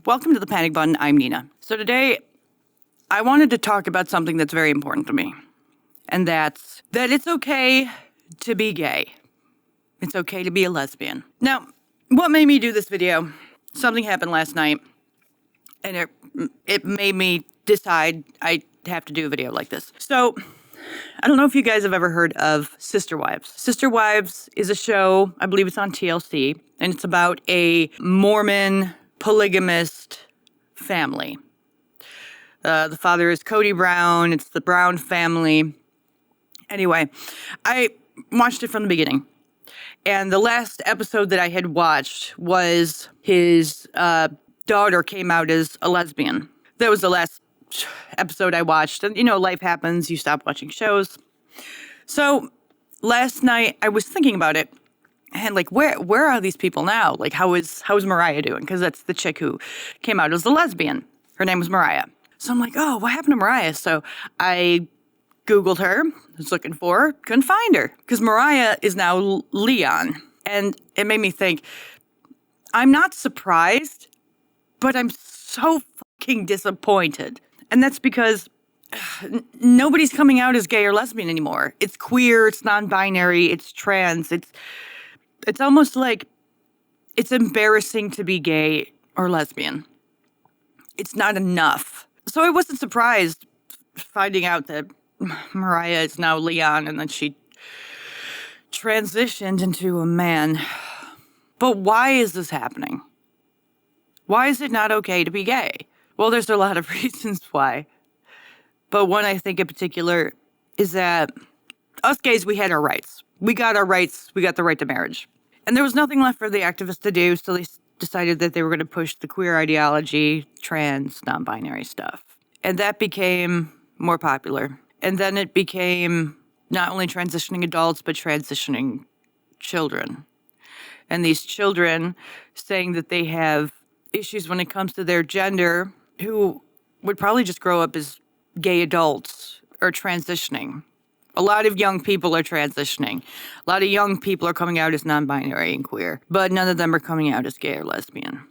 Welcome to the Panic Button. I'm Nina. So today, I wanted to talk about something that's very important to me, and that's that it's okay to be gay. It's okay to be a lesbian. Now, what made me do this video? Something happened last night, and it made me decide I have to do a video like this. So, I don't know if you guys have ever heard of Sister Wives. Sister Wives is a show, I believe it's on TLC, and it's about a Mormon polygamist family. The father is Cody Brown. It's the Brown family. Anyway, I watched it from the beginning. And the last episode that I had watched was his daughter came out as a lesbian. That was the last episode I watched. And, life happens. You stop watching shows. So last night I was thinking about it. And where are these people now? How is Mariah doing? Because that's the chick who came out as a lesbian. Her name was Mariah. So I'm like, oh, what happened to Mariah? So I Googled her, was looking for her, couldn't find her. Because Mariah is now Leon. And it made me think, I'm not surprised, but I'm so fucking disappointed. And that's because nobody's coming out as gay or lesbian anymore. It's queer, it's non-binary, it's trans, it's almost like it's embarrassing to be gay or lesbian. It's not enough. So I wasn't surprised finding out that Mariah is now Leon and then she transitioned into a man. But why is this happening? Why is it not okay to be gay? Well, there's a lot of reasons why. But one I think in particular is that us gays, we had our rights. We got our rights. We got the right to marriage. And there was nothing left for the activists to do, so they decided that they were going to push the queer ideology, trans, non-binary stuff. And that became more popular. And then it became not only transitioning adults, but transitioning children. And these children saying that they have issues when it comes to their gender, who would probably just grow up as gay adults or transitioning. A lot of young people are transitioning. A lot of young people are coming out as non-binary and queer, but none of them are coming out as gay or lesbian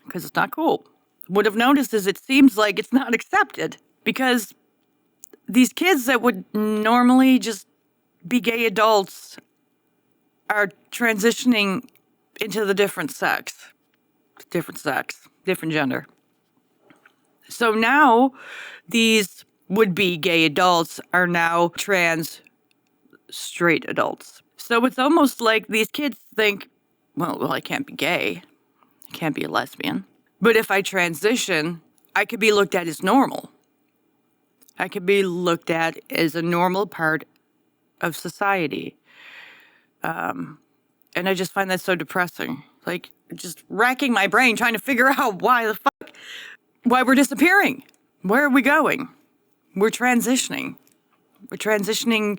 because it's not cool. What I've noticed is it seems like it's not accepted because these kids that would normally just be gay adults are transitioning into the different gender. So now these would-be gay adults are now trans straight adults. So it's almost like these kids think, well, I can't be gay. I can't be a lesbian. But if I transition, I could be looked at as normal. I could be looked at as a normal part of society. And I just find that so depressing. Just racking my brain trying to figure out why we're disappearing. Where are we going? We're transitioning. We're transitioning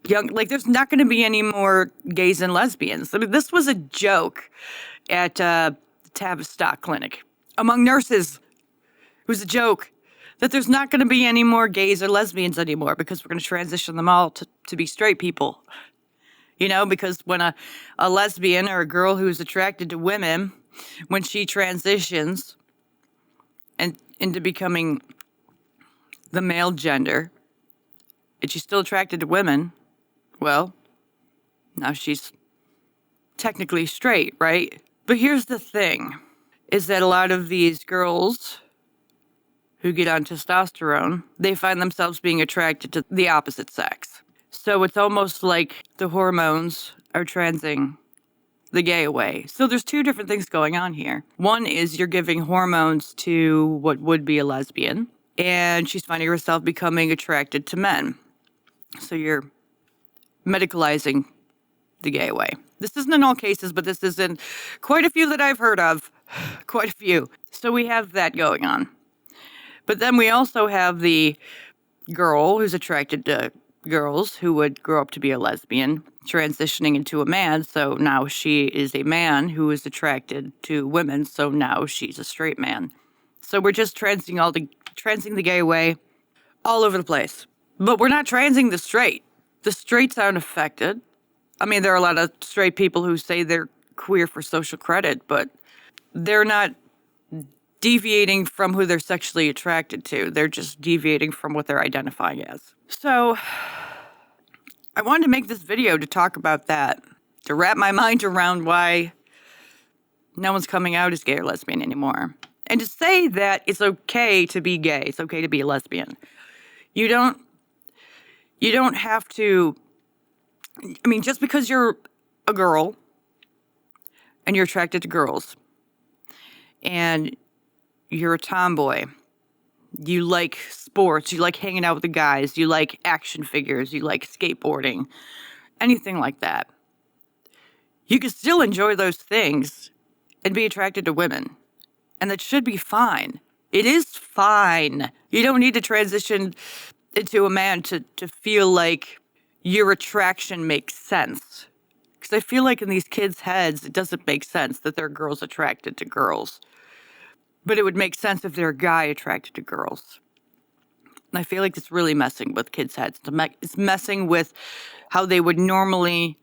young. There's not going to be any more gays and lesbians. I mean, this was a joke at the Tavistock Clinic. Among nurses, it was a joke that there's not going to be any more gays or lesbians anymore because we're going to transition them all to be straight people. Because when a lesbian or a girl who's attracted to women, when she transitions and into becoming the male gender, and she's still attracted to women, well, now she's technically straight, right? But here's the thing, is that a lot of these girls who get on testosterone, they find themselves being attracted to the opposite sex. So it's almost like the hormones are transing the gay away. So there's two different things going on here. One is you're giving hormones to what would be a lesbian, and she's finding herself becoming attracted to men. So you're medicalizing the gay away. This isn't in all cases, but this is in quite a few that I've heard of. Quite a few. So we have that going on. But then we also have the girl who's attracted to girls who would grow up to be a lesbian, transitioning into a man. So now she is a man who is attracted to women. So now she's a straight man. So we're just transing the gay away all over the place. But we're not transing the straight. The straights aren't affected. I mean, there are a lot of straight people who say they're queer for social credit, but they're not deviating from who they're sexually attracted to. They're just deviating from what they're identifying as. So I wanted to make this video to talk about that, to wrap my mind around why no one's coming out as gay or lesbian anymore. And to say that it's okay to be gay, it's okay to be a lesbian. You don't have to, I mean, just because you're a girl and you're attracted to girls and you're a tomboy, you like sports, you like hanging out with the guys, you like action figures, you like skateboarding, anything like that. You can still enjoy those things and be attracted to women. And that should be fine. It is fine. You don't need to transition into a man to feel like your attraction makes sense. Because I feel like in these kids' heads, it doesn't make sense that there are girls attracted to girls. But it would make sense if they're a guy attracted to girls. And I feel like it's really messing with kids' heads. It's messing with how they would normally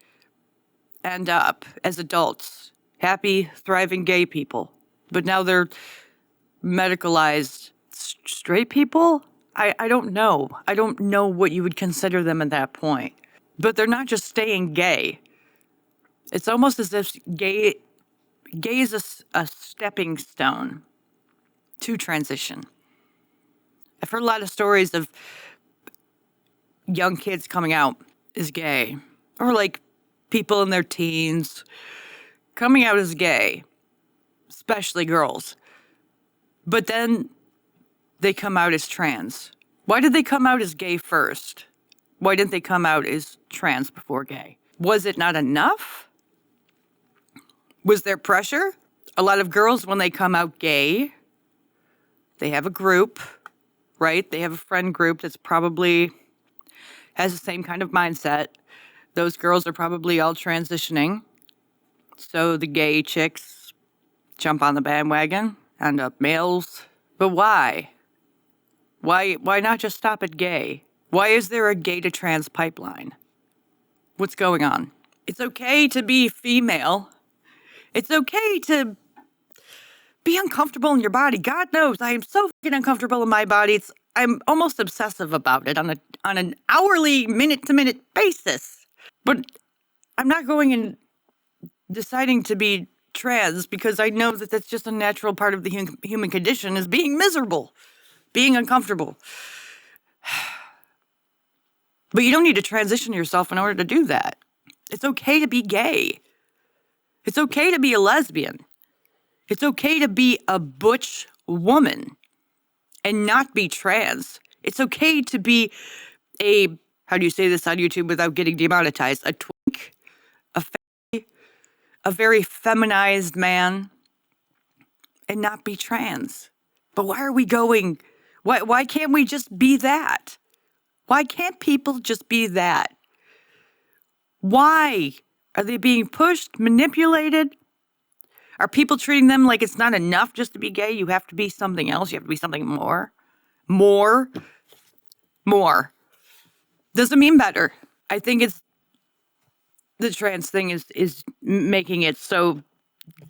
end up as adults. Happy, thriving gay people. But now they're medicalized straight people? I don't know. I don't know what you would consider them at that point. But they're not just staying gay. It's almost as if gay is a stepping stone to transition. I've heard a lot of stories of young kids coming out as gay, or like people in their teens coming out as gay, especially girls. But then they come out as trans. Why did they come out as gay first? Why didn't they come out as trans before gay? Was it not enough? Was there pressure? A lot of girls, when they come out gay, they have a group, right? They have a friend group that's probably has the same kind of mindset. Those girls are probably all transitioning. So the gay chicks jump on the bandwagon, end up males. But why? Why not just stop at gay? Why is there a gay to trans pipeline? What's going on? It's okay to be female. It's okay to be uncomfortable in your body. God knows I am so fucking uncomfortable in my body. I'm almost obsessive about it on an hourly, minute-to-minute basis. But I'm not going and deciding to be trans because I know that that's just a natural part of the human condition is being miserable, being uncomfortable. But you don't need to transition yourself in order to do that. It's okay to be gay. It's okay to be a lesbian. It's okay to be a butch woman and not be trans. It's okay to be how do you say this on YouTube without getting demonetized? A twink, a very feminized man, and not be trans. But why are we going? Why can't we just be that? Why can't people just be that? Why? Are they being pushed, manipulated? Are people treating them like it's not enough just to be gay? You have to be something else. You have to be something more. More. Doesn't mean better. I think it's the trans thing is making it so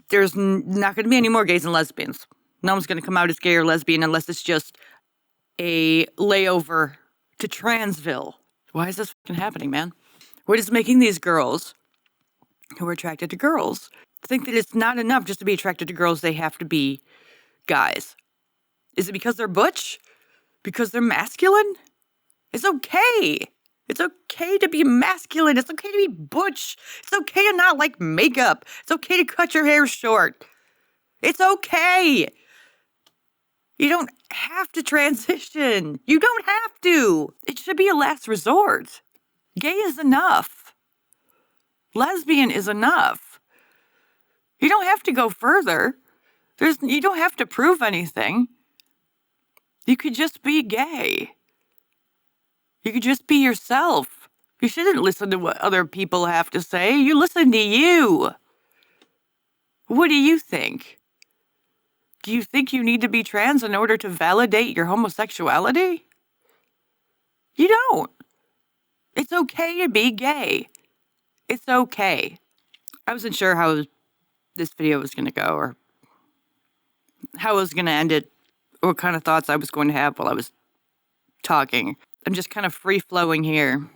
there's not going to be any more gays and lesbians. No one's going to come out as gay or lesbian unless it's just a layover to Transville. Why is this fucking happening, man? What is making these girls who are attracted to girls think that it's not enough just to be attracted to girls, they have to be guys? Is it because they're butch? Because they're masculine? It's okay. It's okay to be masculine. It's okay to be butch. It's okay to not like makeup. It's okay to cut your hair short. It's okay. You don't have to transition. You don't have to. It should be a last resort. Gay is enough. Lesbian is enough. You don't have to go further. You don't have to prove anything. You could just be gay. You could just be yourself. You shouldn't listen to what other people have to say. You listen to you. What do you think? Do you think you need to be trans in order to validate your homosexuality? You don't. It's okay to be gay. It's okay. I wasn't sure how this video was going to go, or how I was going to end it, or what kind of thoughts I was going to have while I was talking. I'm just kind of free-flowing here.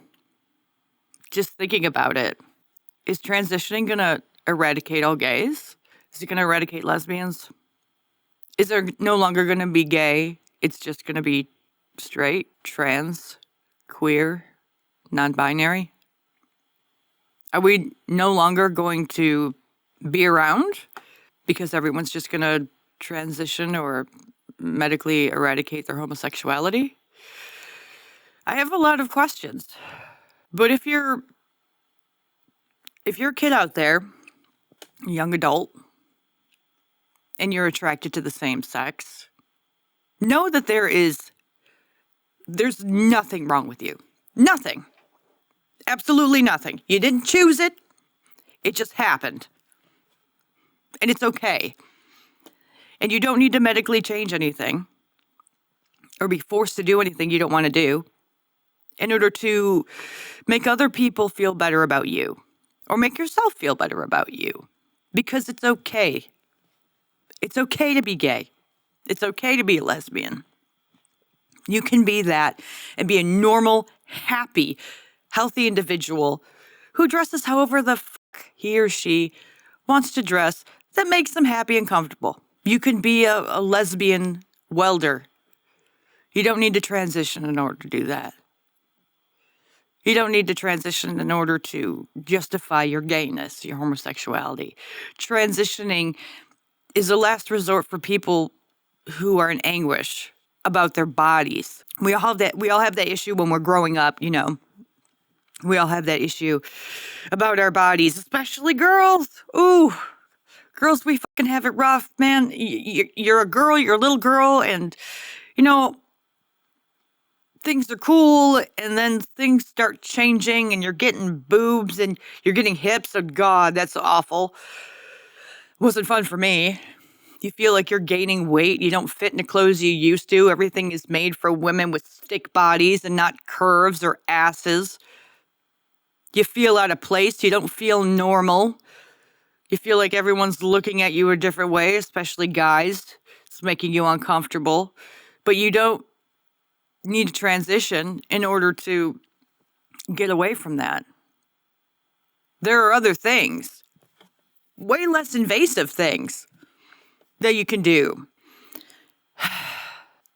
Just thinking about it. Is transitioning going to eradicate all gays? Is it going to eradicate lesbians? Is there no longer going to be gay? It's just going to be straight, trans, queer, non-binary? Are we no longer going to be around because everyone's just going to transition or medically eradicate their homosexuality? I have a lot of questions. But if you're a kid out there, a young adult, and you're attracted to the same sex, know that there's nothing wrong with you. Nothing. Absolutely nothing. You didn't choose it. It just happened. And it's okay. And you don't need to medically change anything or be forced to do anything you don't want to do in order to make other people feel better about you or make yourself feel better about you. Because it's okay. It's okay to be gay. It's okay to be a lesbian. You can be that and be a normal, happy, healthy individual who dresses however the fuck he or she wants to dress that makes them happy and comfortable. You can be a lesbian welder. You don't need to transition in order to do that. You don't need to transition in order to justify your gayness, your homosexuality. Transitioning is a last resort for people who are in anguish about their bodies. We all have that issue when we're growing up, you know. We all have that issue about our bodies, especially girls. Ooh, girls, we fucking have it rough, man. You're a girl, you're a little girl, and, you know, things are cool, and then things start changing, and you're getting boobs, and you're getting hips. Oh, God, that's awful. Wasn't fun for me. You feel like you're gaining weight. You don't fit in the clothes you used to. Everything is made for women with stick bodies and not curves or asses. You feel out of place. You don't feel normal. You feel like everyone's looking at you a different way, especially guys. It's making you uncomfortable. But you don't need to transition in order to get away from that. There are other things, way less invasive things that you can do.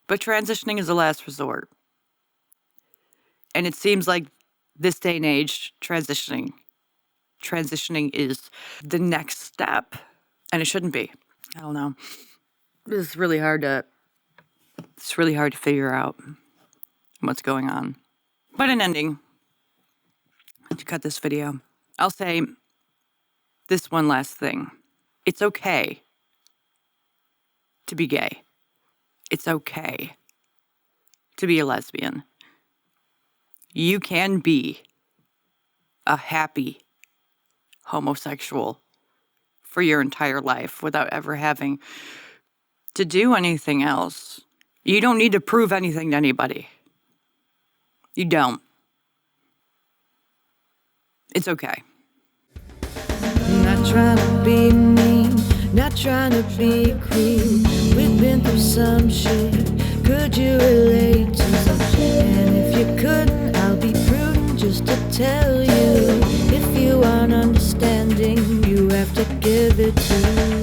But transitioning is a last resort. And it seems like this day and age, transitioning is the next step. And it shouldn't be. I don't know. It's really hard to figure out what's going on. But in ending, to cut this video, I'll say this one last thing. It's okay to be gay. It's okay to be a lesbian. You can be a happy homosexual for your entire life without ever having to do anything else. You don't need to prove anything to anybody. You don't. It's okay. Not trying to be mean, not trying to be cruel. We've been through some shit. Could you relate to some shit? And if you couldn't, I'll be prudent just to tell you. If you aren't understanding, you have to give it to